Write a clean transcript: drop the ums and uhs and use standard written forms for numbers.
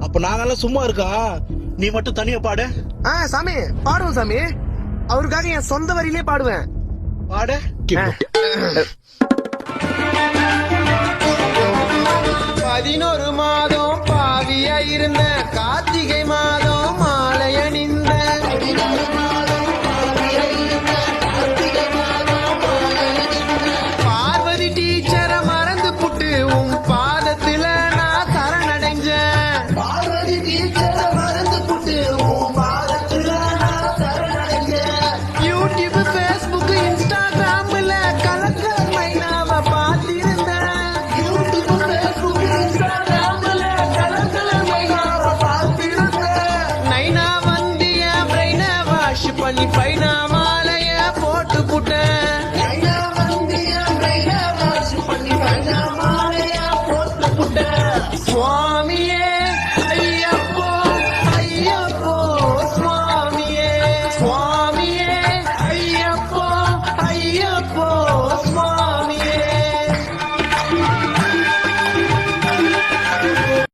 அப்ப நாங்கெல்லாம் சும்மா இருக்கா, நீ மட்டும் தனியா பாடு. சாமி பாடுவோம் சாமி, அவருக்காக என் சொந்த வரியிலே பாடுவேன். பாடு. 11 மாதம் பாவியா இருந்த